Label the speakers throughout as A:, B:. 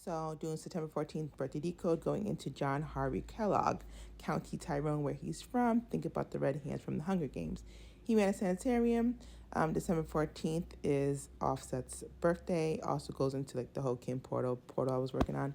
A: So doing September 14th birthday decode, going into John Harvey Kellogg, County Tyrone, where he's from. Think about the red hands from the Hunger Games. He ran a sanitarium. December 14th is Offset's birthday. Also goes into like the whole Kim portal I was working on.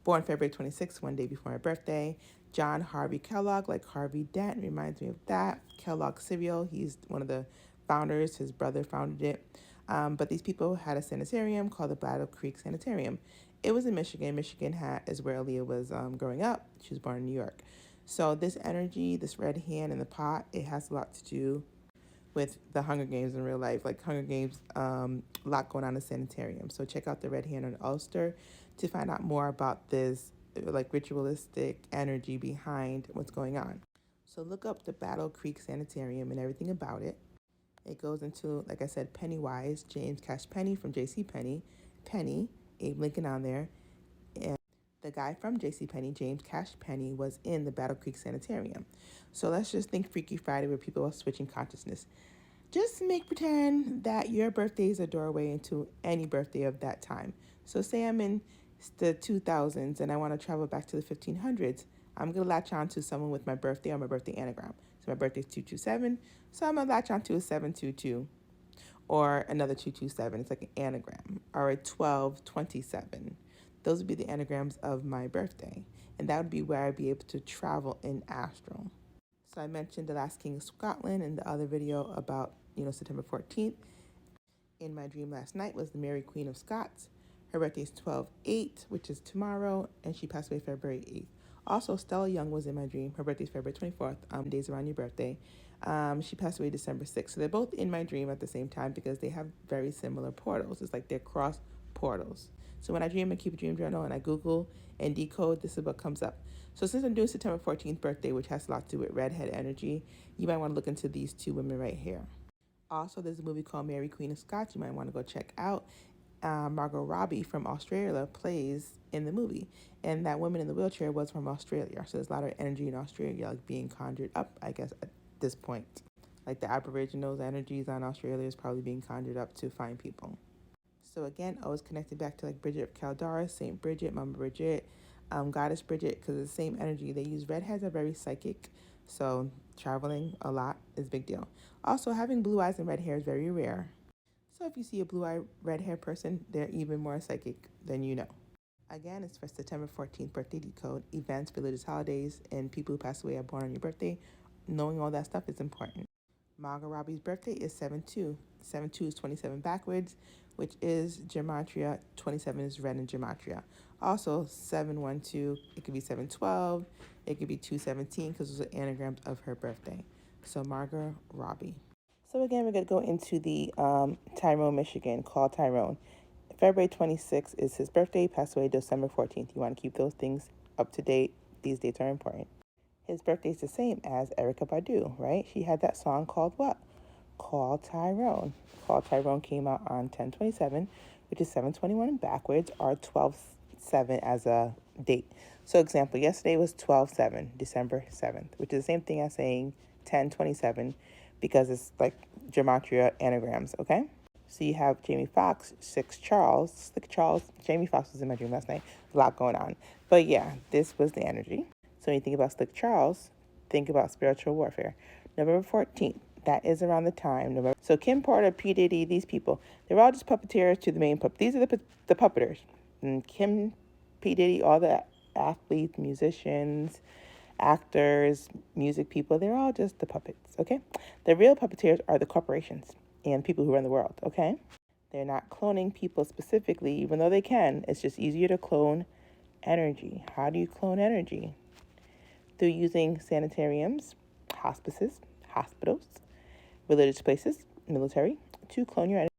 A: Born February 26th, one day before my birthday. John Harvey Kellogg, like Harvey Dent, reminds me of that. Kellogg cereal, he's one of the founders. His brother founded it. But these people had a sanitarium called the Battle Creek Sanitarium. It was in Michigan. Michigan is where Aaliyah was growing up. She was born in New York. So this energy, this red hand in the pot, it has a lot to do with the Hunger Games in real life. Like Hunger Games, a lot going on in the sanitarium. So check out the red hand on Ulster to find out more about this like ritualistic energy behind what's going on. So look up the Battle Creek Sanitarium and everything about it. It goes into, like I said, Pennywise, James Cash Penny from J.C. Penny, Abe Lincoln on there. And the guy from J.C. Penny, James Cash Penny, was in the Battle Creek Sanitarium. So let's just think Freaky Friday where people are switching consciousness. Just pretend that your birthday is a doorway into any birthday of that time. So say I'm in the 2000s and I want to travel back to the 1500s. I'm going to latch on to someone with my birthday or my birthday anagram. So my birthday is 227, so I'm going to latch on to a 722 or another 227. It's like an anagram, or a 1227. Those would be the anagrams of my birthday. And that would be where I'd be able to travel in astral. So I mentioned the last king of Scotland in the other video about, September 14th. In my dream last night was the Mary Queen of Scots. Her birthday is 12/8, which is tomorrow, and she passed away February 8th. Also, Stella Young was in my dream. Her birthday is February 24th, days around your birthday. She passed away December 6th. So they're both in my dream at the same time because they have very similar portals. It's like they're cross portals. So when I dream, I keep a dream journal and I Google and decode, this is what comes up. So since I'm doing September 14th birthday, which has a lot to do with redhead energy, you might want to look into these two women right here. Also, there's a movie called Mary Queen of Scots you might want to go check out. Margot Robbie from Australia plays in the movie. And that woman in the wheelchair was from Australia. So there's a lot of energy in Australia like being conjured up, I guess, at this point. Like the Aboriginals' energies on Australia is probably being conjured up to find people. So again, always connected back to like Bridget of Caldara, Saint Bridget, Mama Bridget, Goddess Bridget, because it's the same energy. They use redheads are very psychic. So traveling a lot is a big deal. Also, having blue eyes and red hair is very rare. So if you see a blue-eyed, red-haired person, they're even more psychic than you know. Again, it's for September 14th birthday decode, events, religious holidays, and people who pass away are born on your birthday. Knowing all that stuff is important. Margot Robbie's birthday is 7/2. 7/2 is 27 backwards, which is gematria. 27 is red in gematria. Also, 7/12, it could be 7/12, it could be 2/17 because those are anagrams of her birthday. So Margot Robbie. So again, we're going to go into the Tyrone, Michigan, called Tyrone. February 26th is his birthday, passed away December 14th. You want to keep those things up to date. These dates are important. His birthday is the same as Erykah Badu, right? She had that song called what? Called Tyrone. Called Tyrone came out on 10/27, which is 7/21 backwards, or 12/7 as a date. So example, yesterday was 12/7, December 7th, which is the same thing as saying 10/27, because it's like gematria anagrams, okay? So you have Jamie Foxx, Slick Charles. Jamie Foxx was in my dream last night. A lot going on. But yeah, this was the energy. So when you think about Slick Charles, think about spiritual warfare. November 14th, that is around the time. So Kim Porter, P. Diddy, these people, they're all just puppeteers to the main puppet. These are the puppeteers. And Kim, P. Diddy, all the athletes, musicians, actors, music people, they're all just the puppets, okay? The real puppeteers are the corporations and people who run the world, okay? They're not cloning people specifically, even though they can. It's just easier to clone energy. How do you clone energy? Through using sanitariums, hospices, hospitals, religious places, military, to clone your energy.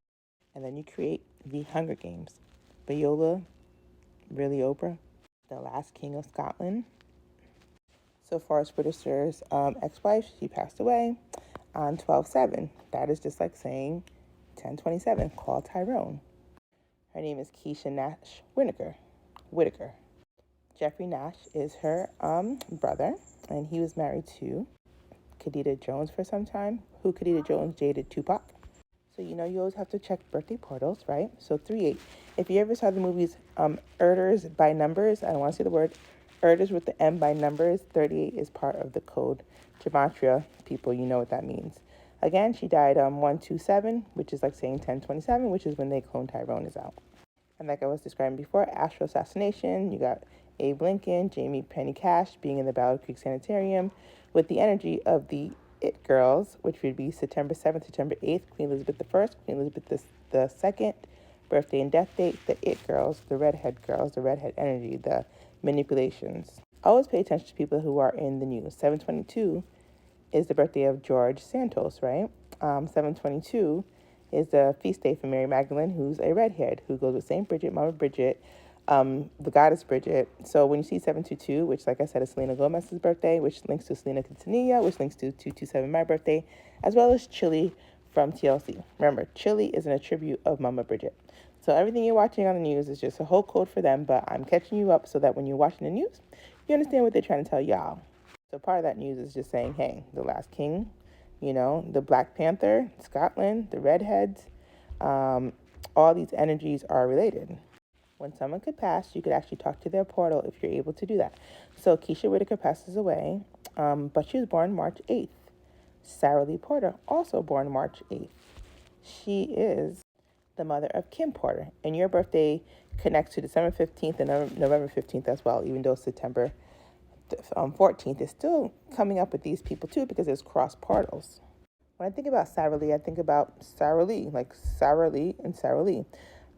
A: And then you create the Hunger Games. Viola, really Oprah, the last king of Scotland. So Forest Whitaker's ex-wife, she passed away on 12/7. That is just like saying 10/27, called Tyrone. Her name is Keisha Nash Whitaker. Jeffrey Nash is her brother, and he was married to Khadija Jones for some time, who Khadija Jones dated Tupac. So you always have to check birthday portals, right? So 3/8. If you ever saw the movies Erders by Numbers, I don't want to say the word, Erders with the M by Numbers, 38 is part of the code. Gematria, people, you know what that means. Again, she died 127, which is like saying 1027, which is when they clone Tyrone is out. And like I was describing before, Astro Assassination, you got Abe Lincoln, Jamie Penny Cash being in the Battle Creek Sanitarium with the energy of the It Girls, which would be September 7th, September 8th, Queen Elizabeth I, Queen Elizabeth II, birthday and death date, the It Girls, the redhead energy, the manipulations. Always pay attention to people who are in the news. 722 is the birthday of George Santos, right? 722 is the feast day for Mary Magdalene, who's a redhead, who goes with St. Bridget, Mama Bridget, the goddess Bridget. So when you see 722, which, like I said, is Selena Gomez's birthday, which links to Selena Quintanilla, which links to 227, my birthday, as well as Chili from TLC. Remember, Chili is an attribute of Mama Bridget. So everything you're watching on the news is just a whole code for them, but I'm catching you up so that when you're watching the news, you understand what they're trying to tell y'all. So part of that news is just saying, hey, the last king, the Black Panther, Scotland, the redheads, all these energies are related. When someone could pass, you could actually talk to their portal if you're able to do that. So Keisha Whitaker passes away, but she was born March 8th. Sarah Lee Porter, also born March 8th. She is the mother of Kim Porter, and your birthday connects to December 15th and November 15th as well, even though September 14th is still coming up with these people too because there's cross portals. When I think about Sarah Lee, I think about Sarah Lee, like Sarah Lee and Sarah Lee.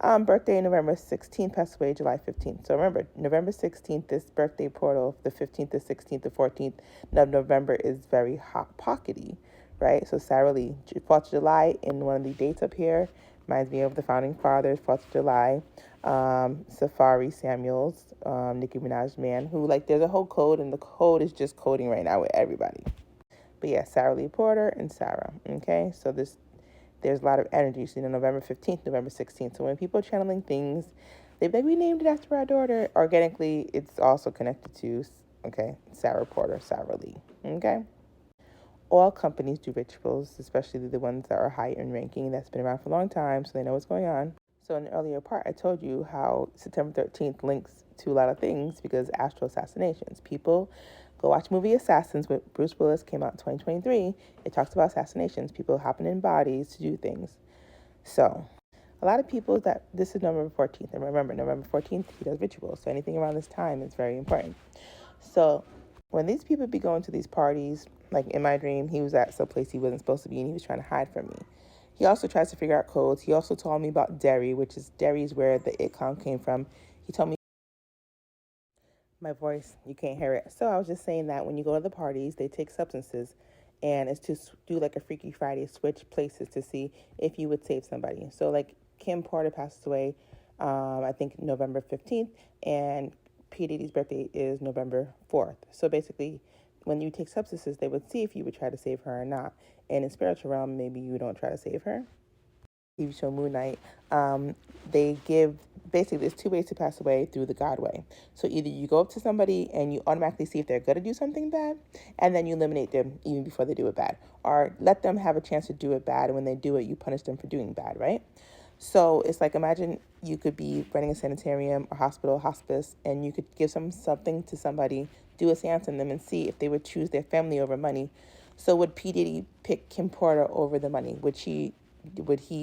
A: Birthday November 16th, passed away July 15th. So remember, November 16th, this birthday portal, the 15th, the 16th, the 14th of November is very hot pockety, right? So Sarah Lee, 4th of July in one of the dates up here, reminds me of the Founding Fathers, 4th of July. Safari Samuels, Nicki Minaj man, who there's a whole code, and the code is just coding right now with everybody. But yeah, Sarah Lee Porter and Sarah. Okay, so there's a lot of energy. So November 15th, November 16th. So when people are channeling things, they'd be like, we named it after our daughter. Organically, it's also connected to Sarah Porter, Sarah Lee. Okay. All companies do rituals, especially the ones that are high in ranking, that's been around for a long time, so they know what's going on. So in the earlier part, I told you how September 13th links to a lot of things because Astro Assassinations. People go watch movie Assassins with Bruce Willis, came out in 2023. It talks about assassinations, people hopping in bodies to do things. So a lot of people this is November 14th. And remember, November 14th, he does rituals. So anything around this time is very important. So when these people be going to these parties, like in my dream, he was at some place he wasn't supposed to be and he was trying to hide from me. He also tries to figure out codes. He also told me about Derry, which is Derry's where the It clown came from. He told me my voice, you can't hear it. So I was just saying that when you go to the parties, they take substances, and it's to do like a Freaky Friday, switch places to see if you would save somebody. So like Kim Porter passed away, I think November 15th, and P. Diddy's birthday is November 4th. So basically, when you take substances, they would see if you would try to save her or not. And in spiritual realm, maybe you don't try to save her. TV show Moon Knight, they give, basically there's two ways to pass away through the God way. So either you go up to somebody and you automatically see if they're going to do something bad, and then you eliminate them even before they do it bad. Or let them have a chance to do it bad, and when they do it, you punish them for doing bad, right? So it's like, imagine you could be running a sanitarium or hospital, hospice, and you could give something to somebody, do a seance on them, and see if they would choose their family over money. So would P. Diddy pick Kim Porter over the money? Would he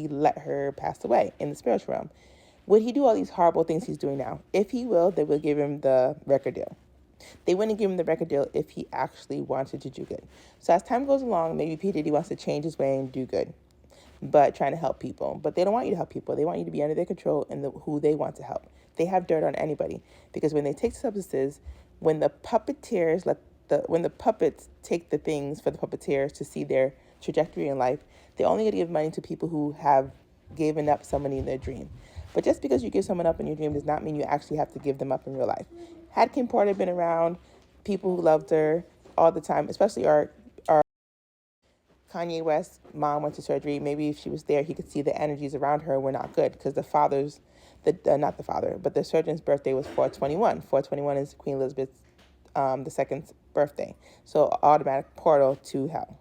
A: let her pass away in the spiritual realm? Would he do all these horrible things he's doing now? If he will, they will give him the record deal. They wouldn't give him the record deal if he actually wanted to do good. So as time goes along, maybe P. Diddy wants to change his way and do good, but trying to help people. But they don't want you to help people. They want you to be under their control and who they want to help. They have dirt on anybody because when they take substances, when the puppeteers when the puppets take the things for the puppeteers to see their trajectory in life, they're only going to give money to people who have given up somebody in their dream. But just because you give someone up in your dream does not mean you actually have to give them up in real life. Had Kim Porter been around, people who loved her all the time, especially our Kanye West's mom went to surgery, maybe if she was there, he could see the energies around her were not good because not the father, but the surgeon's birthday was 4/21. 4/21 is Queen Elizabeth II birthday. So automatic portal to hell.